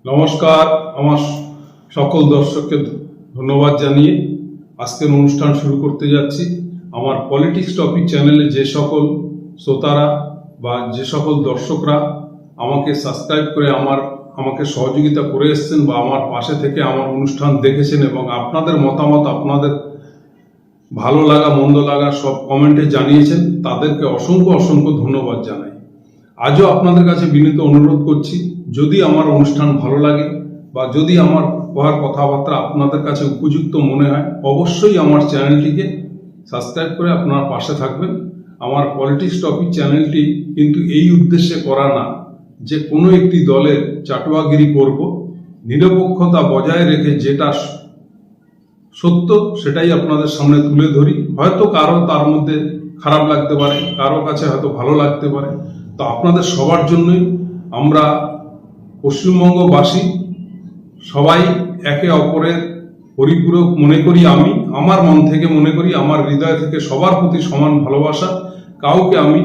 নমস্কার, আমার সকল দর্শককে ধন্যবাদ জানিয়ে আজকের অনুষ্ঠান শুরু করতে যাচ্ছি। আমার পলিটিক্স টপিক চ্যানেলে যে সকল শ্রোতারা বা যে সকল দর্শকরা আমাকে সাবস্ক্রাইব করে আমাকে সহযোগিতা করে এসছেন বা আমার পাশে থেকে আমার অনুষ্ঠান দেখেছেন এবং আপনাদের মতামত, আপনাদের ভালো লাগা মন্দ লাগা সব কমেন্টে জানিয়েছেন, তাদেরকে অসংখ্য অসংখ্য ধন্যবাদ জানাই। আজও আপনাদের কাছে বিনীত অনুরোধ করছি, যদি আমার অনুষ্ঠান ভালো লাগে বা যদি আমার কথাবার্তা আপনাদের কাছে উপযুক্ত মনে হয়, অবশ্যই আমার চ্যানেলটিকে সাবস্ক্রাইব করে আপনার পাশে থাকবেন। আমার পলিটিক্স টপিক চ্যানেলটি কিন্তু এই উদ্দেশ্যে করা না যে কোনো একটি দলের চাটুয়াগিরি করব, নিরপেক্ষতা বজায় রেখে যেটা সত্য সেটাই আপনাদের সামনে তুলে ধরি। হয়তো কারো তার মধ্যে খারাপ লাগতে পারে, কারো কাছে হয়তো ভালো লাগতে পারে। তো আপনাদের সবার জন্যই আমরা পশ্চিমবঙ্গবাসী সবাই একে অপরের পরিপূরক মনে করি। আমি আমার মন থেকে মনে করি, আমার হৃদয় থেকে সবার প্রতি সমান ভালোবাসা। কাউকে আমি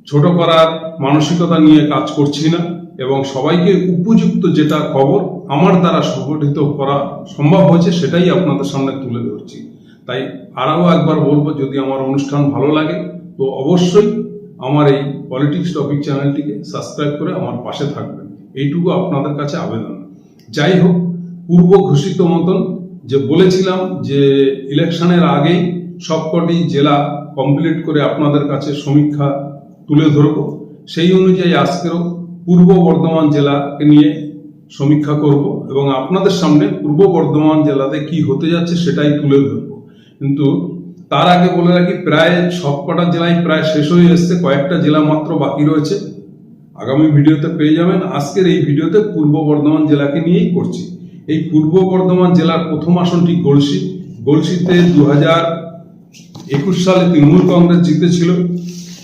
ছোট করার মানসিকতা নিয়ে কাজ করছি না এবং সবাইকে উপযুক্ত যেটা খবর আমার দ্বারা সংগঠিত করা সম্ভব হয়েছে সেটাই আপনাদের সামনে তুলে ধরছি। তাই আরও একবার বলবো, যদি আমার অনুষ্ঠান ভালো লাগে তো অবশ্যই আমার এই পলিটিক্স টপিক চ্যানেলটিকে সাবস্ক্রাইব করে আমার পাশে থাকবেন, এইটুকু আপনাদের কাছে আবেদন। যাই হোক, পূর্ব ঘোষিত মতন যে বলেছিলাম যে ইলেকশনের আগেই সবকটি জেলা কমপ্লিট করে আপনাদের কাছে সমীক্ষা তুলে ধরব, সেই অনুযায়ী আজকেরও পূর্ব বর্ধমান জেলাকে নিয়ে সমীক্ষা করব এবং আপনাদের সামনে পূর্ব বর্ধমান জেলাতে কি হতে যাচ্ছে সেটাই তুলে ধরব। কিন্তু তার আগে বলে রাখি, প্রায় সবকটা জেলায় প্রায় শেষ হয়ে এসছে, কয়েকটা জেলা মাত্র বাকি রয়েছে। আগামী ভিডিওতে পেয়ে যাবেন। আজকের এই ভিডিওতে পূর্ব বর্ধমান জেলাকে নিয়েই করছি। এই পূর্ব বর্ধমান জেলার প্রথম আসনটি গলসি। গলসিতে 2021 সালে তৃণমূল কংগ্রেস জিতেছিল,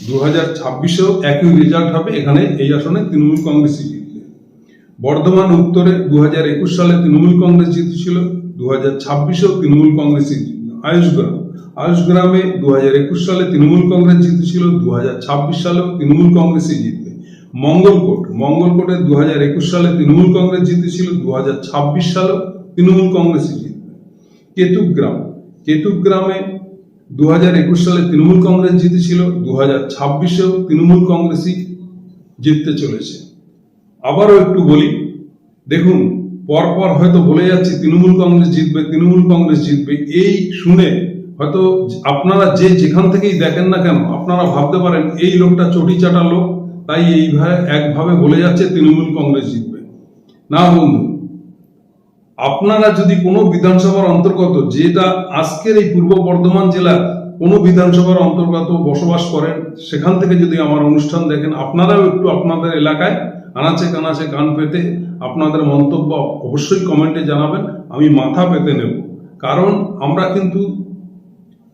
2026-এও একই রেজাল্ট হবে। এখানে এই আসনে তৃণমূল কংগ্রেসই জিতবে। বর্ধমান উত্তরে 2021 সালে তৃণমূল কংগ্রেস জিতেছিল, 2026-এও তৃণমূল কংগ্রেসই জিতবে। আয়ুষগ্রামে 2021 সালে তৃণমূল কংগ্রেস জিতেছিল, 2026 সালেও তৃণমূল কংগ্রেসই জিতবে। মঙ্গলকোটে 2021 সালে তৃণমূল কংগ্রেস জিতেছিল, 2026 সালেও তৃণমূল কংগ্রেসই জিতবে। কেতুগ্রামে 2021 সালে তৃণমূল কংগ্রেস জিতেছিল, 2026-এও তৃণমূল কংগ্রেসই জিততে চলেছে। আবারও একটু বলি, দেখুন পরপর হয়তো বলে যাচ্ছি তৃণমূল কংগ্রেস জিতবে, এই শুনে হয়তো আপনারা যেখান থেকেই দেখেন না কেন আপনারা ভাবতে পারেন এই লোকটা চটি চাটা লোক, তাই এইভাবে একভাবে বলে যাচ্ছে তৃণমূল কংগ্রেস জিতবে। না বন্ধু, আপনারা যদি কোনো বিধানসভার অন্তর্গত, যেটা আজকের এই পূর্ব বর্ধমান জেলার কোনো বিধানসভার অন্তর্গত বসবাস করেন, সেখান থেকে যদি আমার অনুষ্ঠান দেখেন, আপনারাও একটু আপনাদের এলাকায় আনাচে কানাচে কান পেতে আপনাদের মন্তব্য অবশ্যই কমেন্টে জানাবেন। আমি মাথা পেতে নেব, কারণ আমরা কিন্তু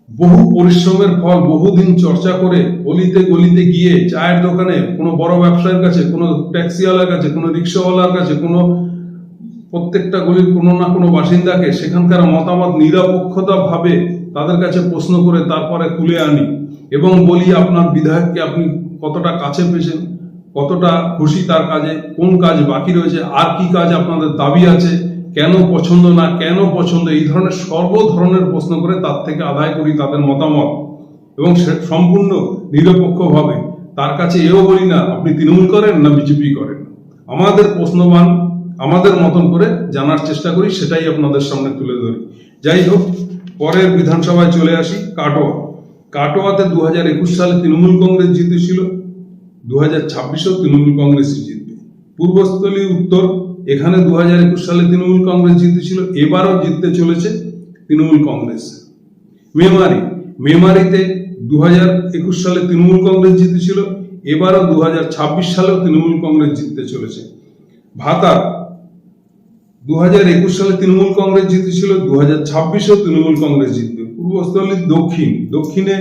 বহু পরিশ্রমের ফল, বহুদিন চর্চা করে গলিতে গলিতে গিয়ে চায়ের দোকানে, কোনো বড় ব্যবসায়ীর কাছে, কোনো ট্যাক্সিওয়ালার কাছে, কোনো রিক্সাওয়ালার কাছে, কোনো প্রত্যেকটা গলির কোনো না কোনো বাসিন্দাকে সেখানকার মতামত নিরপেক্ষতা ভাবে তাদের কাছে প্রশ্ন করে তারপরে তুলে আনি এবং বলি আপনার বিধায়ককে আপনি কতটা কাছে পেয়েছেন, কতটা খুশি তার কাজে, কোন কাজ বাকি রয়েছে, আর কি কাজ আপনাদের দাবি আছে, কেন পছন্দ না কেন পছন্দ, এই ধরনের সর্ব ধরনের প্রশ্ন করে তার থেকে আদায় করি তাদের মতামত এবং সম্পূর্ণ নিরপেক্ষভাবে তার কাছে এও বলি না আপনি তৃণমূল করেন না বিজেপি করেন, আমাদের প্রশ্নবান আমাদের মতন করে জানার চেষ্টা করি, সেটাই আপনাদের সামনে তুলে ধরি। যাই হোক, পরের বিধানসভায় চলে আসি। কাটোয়াতে 2021 সালে তৃণমূল কংগ্রেস জিতেছিল, 2026-এও তৃণমূল কংগ্রেসই জিতবে। পূর্বস্থলী উত্তর, এখানে 2021 সালে তৃণমূল কংগ্রেস জিতেছিল, এবারও জিততে চলেছে তৃণমূল কংগ্রেস। মেমারিতে 2021 সালে তৃণমূল কংগ্রেস জিতেছিল, এবারও 2026 সালেও তৃণমূল কংগ্রেস জিততে চলেছে। ভাতার 2021 সালে তৃণমূল কংগ্রেস জিতেছিল, 2026-এও তৃণমূল কংগ্রেস জিতবে। পূর্বস্থলীর দক্ষিণে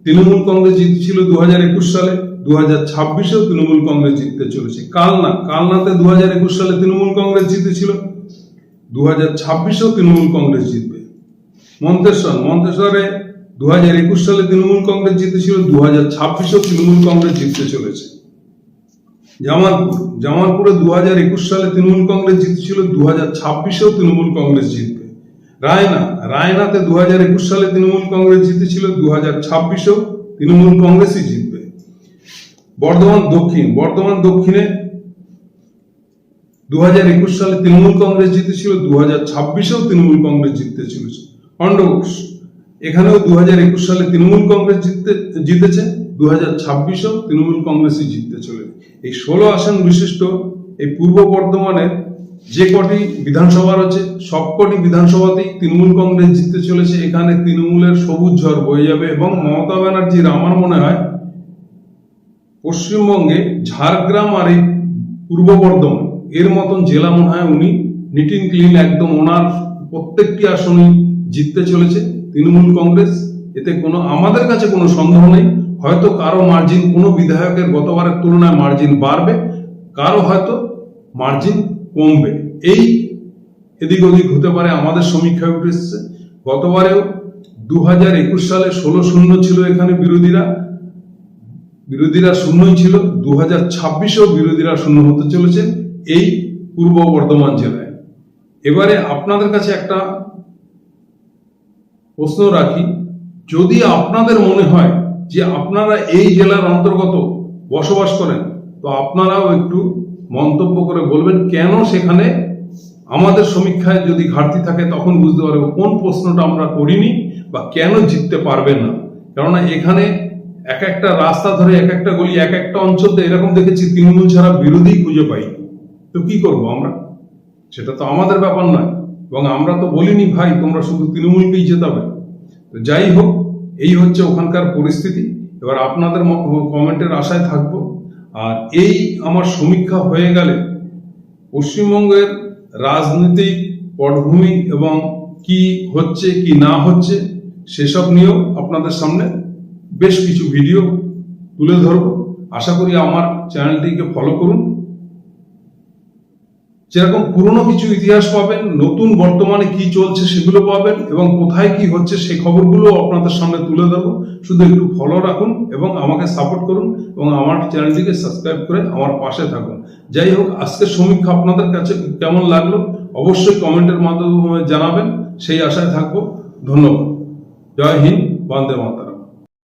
তৃণমূল কংগ্রেস জিতেছিল 2021 সালে, 2026-এও তৃণমূল কংগ্রেস জিততে চলেছে। কালনাতে 2021 সালে তৃণমূল কংগ্রেস জিতেছিল, 2026-এও তৃণমূল কংগ্রেস জিতবে। মন্তেশ্বরে 2021 সালে তৃণমূল কংগ্রেস জিতেছিল, 2026-এও তৃণমূল কংগ্রেস জিততে চলেছে। জামালপুরে 2021 সালে তৃণমূল কংগ্রেস জিতেছিল, 2026-এও তৃণমূল কংগ্রেস জিতবে। রায়নাতে 2021 সালে তৃণমূল কংগ্রেস জিতেছিল, 2026-এও তৃণমূল কংগ্রেসই জিতবে। বর্ধমান দক্ষিণে 2021 সালে তৃণমূল কংগ্রেস জিতেছিল, 2026-এও তৃণমূল কংগ্রেস জিততে চলেছে। খণ্ডঘোষ, এখানেও 2021 সালে তৃণমূল কংগ্রেস জিতেছে, 2026-এও তৃণমূল কংগ্রেসই জিততে চলেছে। এই 16 আসন বিশিষ্ট এই পূর্ব বর্ধমানের যে কটি বিধানসভা রয়েছে সবকটি বিধানসভাতেই তৃণমূল কংগ্রেস জিততে চলেছে। এখানে তৃণমূলের সবুজ ঝড় বয়ে যাবে এবং মমতা ব্যানার্জির আমার মনে হয় পশ্চিমবঙ্গে ঝাড়গ্রাম আর এই পূর্ব বর্ধমান এর মতন জেলা মনে হয় উনি নিট এন্ড ক্লিন একদম ওনার প্রত্যেকটি আসনই জিততে চলেছে তৃণমূল কংগ্রেস। এতে আমাদের কাছে কোনো সন্দেহ নেই। হয়তো কারো মার্জিন, কোনো বিধায়কের গতবারের তুলনায় মার্জিন বাড়বে, কারো হয়তো মার্জিন কমবে, এই এদিক ওদিক হতে পারে। আমাদের সমীক্ষায় উঠে এসেছে গতবারেও 2021 সালে 16-0 ছিল এখানে বিরোধীরা শূন্যই ছিল, 2026-এও বিরোধীরা শূন্য হতে চলেছে এই পূর্ব বর্ধমান জেলায়। এবারে আপনাদের কাছে একটা প্রশ্ন রাখি, যদি আপনাদের মনে হয় যে আপনারা এই জেলার অন্তর্গত বসবাস করেন তো আপনারাও একটু মন্তব্য করে বলবেন কেন সেখানে আমাদের সমীক্ষায় যদি ঘাটতি থাকে তখন বুঝতে পারবো কোন প্রশ্নটা আমরা করিনি বা কেন জিততে পারবেন না। কেননা এখানে এক একটা রাস্তা ধরে এক একটা গলি এক একটা অঞ্চলতে এরকম দেখেছি তৃণমূল ছাড়া বিরোধী খুঁজে পাই। তো কি করবো আমরা? সেটা তো আমাদের ব্যাপার নয়, এবং আমরা তো বলিনি ভাই তোমরা শুধু তৃণমূলকেই জেতাবে। তো যাই হোক, এই হচ্ছে ওখানকার পরিস্থিতি। এবার আপনাদের কমেন্টের আশায় থাকবো। আর এই আমার সমীক্ষা হয়ে গেলে পশ্চিমবঙ্গের রাজনৈতিক পটভূমি এবং কি হচ্ছে কি না হচ্ছে সেসব নিয়েও আপনাদের সামনে বেশ কিছু ভিডিও তুলে ধরব। আশা করি আমার চ্যানেলটিকে ফলো করুন। যেরকম পুরনো কিছু ইতিহাস পাবেন, নতুন বর্তমানে কি চলছে সেগুলো পাবেন, এবং কোথায় কি হচ্ছে সেই খবরগুলো আপনাদের সামনে তুলে ধরবো। শুধু একটু ফলো রাখুন এবং আমাকে সাপোর্ট করুন এবং আমার চ্যানেলটিকে সাবস্ক্রাইব করে আমার পাশে থাকুন। যাই হোক, আজকের সমীক্ষা আপনাদের কাছে কেমন লাগলো অবশ্যই কমেন্টের মাধ্যমে জানাবেন, সেই আশায় থাকবো। ধন্যবাদ। জয় হিন্দ, বন্দে মাতরম।